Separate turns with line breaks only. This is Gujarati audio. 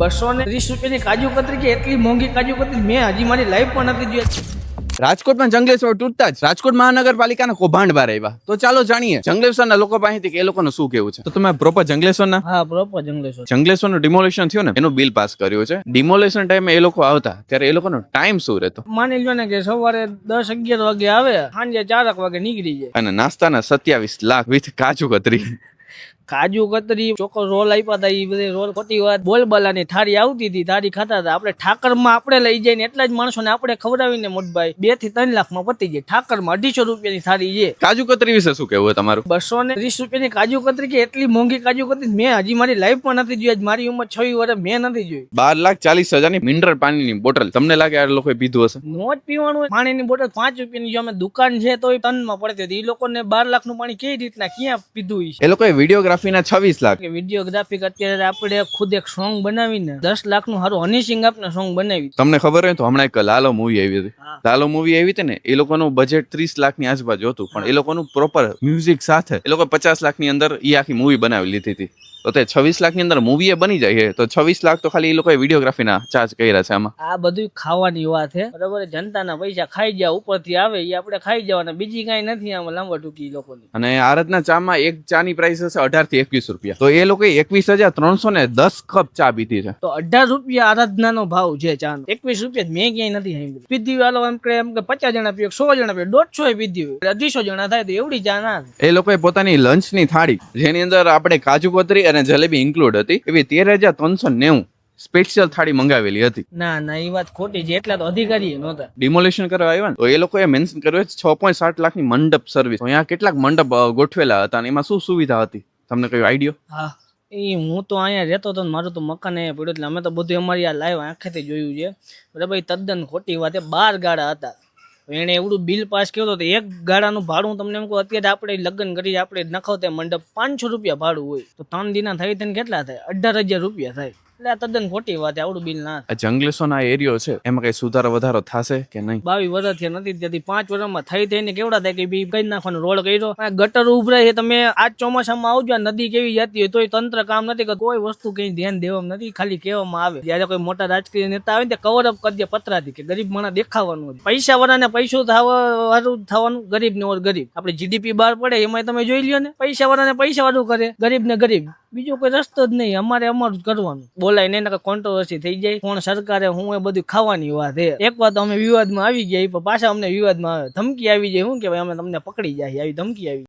₹230 કાજુ કતરી કે એટલી મોંઘી કાજુ કતરી મેં હજી મારી લાઈફમાં નથી જોઈ.
રાજકોટમાં જંગલેશ્વર તૂટતા જ રાજકોટ મહાનગરપાલિકાના કૌભાંડ બહાર આવ્યા. તો ચાલો જાણીએ જંગલેશ્વરના લોકો પાસેથી કે એ લોકોનું શું કેવું છે. તો તમે પ્રોપર જંગલેશ્વરના?
હા, પ્રોપર જંગલેશ્વર.
જંગલેશ્વરનું ડિમોલેશન થયું ને એનું બિલ પાસ કર્યું છે. ડિમોલેશન ટાઈમે એ લોકો આવતા ત્યારે એ લોકોનો ટાઈમ શું રહેતો?
માની લો ને કે સવારે 10-11 વાગે આવે, સાંજે 4 વાગે નીકળી જાય.
અને નાસ્તાના 27 lakh with kaju katri.
Kaju katri, choco roll આપ્યા હતા, એ બધી રોલ ખોટી વાત. બોલબલાની થાળી આવતી હતી, થાળી ખાતા હતા. આપણે ઠાકરમાં આપણે લઈ જઈને એટલા જ માણસોને આપણે ખવડાવીને મોટભાઈ 2 થી 3 લાખમાં પતી જાય. ઠાકરમાં 250 રૂપિયાની થાળી છે.
કાજુ કતરી વિશે શું કહેવું તમારું?
₹230 કાજુ કતરી કે એટલી મોંઘી કાજુ કતરી મેં હજી મારી લાઈફમાં નથી જોઈ. મારી ઉંમર 26 વર્ષ, મેં નથી જોઈ.
12,40,000ની મિનરલ પાણીની બોટલ તમને લાગે આ લોકોએ પીધું હશે?
નો જ પીવાનું. પાણીની બોટલ 5 રૂપિયાની. જો અમે દુકાન છે તો ટનમાં પડતી હતી. એ લોકોને 12 લાખનું પાણી કેવી રીતના ક્યાં પીધું છે?
એ લોકોએ વિડીયોગ્રાફીના 26 લાખ.
વિડીયોગ્રાફી અત્યારે આપણે ખુદ એક સોંગ બનાવીને 10 લાખનું સારું હનીસિંગ આપને સોંગ બનાવી.
તમને ખબર હોય તો હમણાં એક લાલો મૂવી આવી હતી. લાલો મૂવી આવી હતી ને, એ લોકોનું બજેટ 30 લાખની આજુબાજુ હતું, પણ એ લોકોનું પ્રોપર મ્યુઝિક સાથે એ લોકો 50 લાખની અંદર એ આખી મૂવી બનાવી લીધી હતી. તો તે 26 લાખની અંદર મૂવી બની જાય છે, તો 26 લાખ તો ખાલી એ લોકોએ વિડીયોગ્રાફીના ચાર્જ કર્યા છે આમાં.
આ બધું ખાવાની વાત છે, બરાબર. જનતાના પૈસા ખાઈ જાય, ઉપરથી આવે એ આપણે ખાઈ જવાના, બીજી કઈ નથી આમાં લાંબા ટૂંકી લોકોની.
અને આરતના ચામાં એક ચાની પ્રાઇસ હશે 18 થી 21 રૂપિયા. તો એ લોકોએ 21,310 કપ ચા પીધી છે.
તો 18 રૂપિયા આરાધનાનો ભાવ છે ચાનો. 21 રૂપિયા મેં ક્યાંય નથી સાંભળ્યું. પીધી વાળો એમ કે 50 જણા પીવે, 100 જણા પીવે, 150 પીધી હોય, 250 જણા થાય તો એવડી ચા ના.
એ લોકોએ પોતાની લંચની થાળી, જેની અંદર આપણે કાજુ કતરી અને જલેબી ઇન્ક્લુડ હતી, એવી 13,390 સ્પેશિયલ થાળી મંગાવેલી હતી.
ના, એ વાત ખોટી છે. એટલા તો અધિકારી નહોતા.
ડિમોલેશન કરવા આવ્યા ને, તો એ લોકોએ મેન્શન કર્યું 6.7 લાખની મંડપ સર્વિસ. તો અહીંયા કેટલાક મંડપ ગોઠવેલા હતા અને એમાં શું સુવિધા હતી, તમને કયો આઈડિયો?
હા, હું તો અહીંયા રહેતો હતો ને, મારું તો મકાન અહીંયા પડ્યું, એટલે અમે તો બધું અમારી આ લાઈવ આંખેથી જોયું છે, બરાબર. તદ્દન ખોટી વાત. 12 ગાળા હતા. એને એવડું બિલ પાસ કર્યું તો એક ગાળાનું ભાડું તમને એમ કહું, અત્યારે આપણે લગ્ન કરી આપણે નખાવતા મંડપ 500 રૂપિયા ભાડું હોય, તો 3 દિના થાય તેને કેટલા થાય? 18,000 રૂપિયા થાય. એટલે આ તદ્દન ખોટી વાત. આવડું બિલ ના.
જંગલેશ્વરનો એરિયો છે, એમાં કઈ સુધારો વધારો થશે કે નહીં?
22 વર્ષ થયા નથી, ત્યાંથી 5 વર્ષમાં થઈ થઈને કેવડા થાય કે બી કઈ નાખવાનો રોડ કર્યો, ગટર ઉભરાય છે. તમે આજ ચોમાસામાં આવજો, નદી કેવી જતી હોય તોય તંત્ર કામ નથી કરતું. કોઈ વસ્તુ કઈ ધ્યાન દેવામાં નથી, ખાલી કહેવામાં આવે. જયારે કોઈ મોટા રાજકીય નેતા આવે ને કવર અપ કરી દે પતરાથી કે ગરીબ માણસ દેખાવાનું. પૈસા વાળાને પૈસો થવાનું, ગરીબ ને ઓર ગરીબ. આપણે જીડીપી બહાર પડે એમાં તમે જોઈ લ્યો ને, પૈસા વાળાને પૈસા વાળું કરે, ગરીબ ને ગરીબ. બીજો કોઈ રસ્તો જ નહીં. અમારે અમારું જ કરવાનું. બોલાય ને કોન્ટ્રોવર્સી થઈ જાય, કોણ સરકારે હું એ બધું ખાવાની વાત છે. એક વાત અમે વિવાદમાં આવી ગયા, પાછા અમને વિવાદમાં આવે, ધમકી આવી જાય. શું કે ભાઈ અમે તમને પકડી જાય, આવી ધમકી આવી.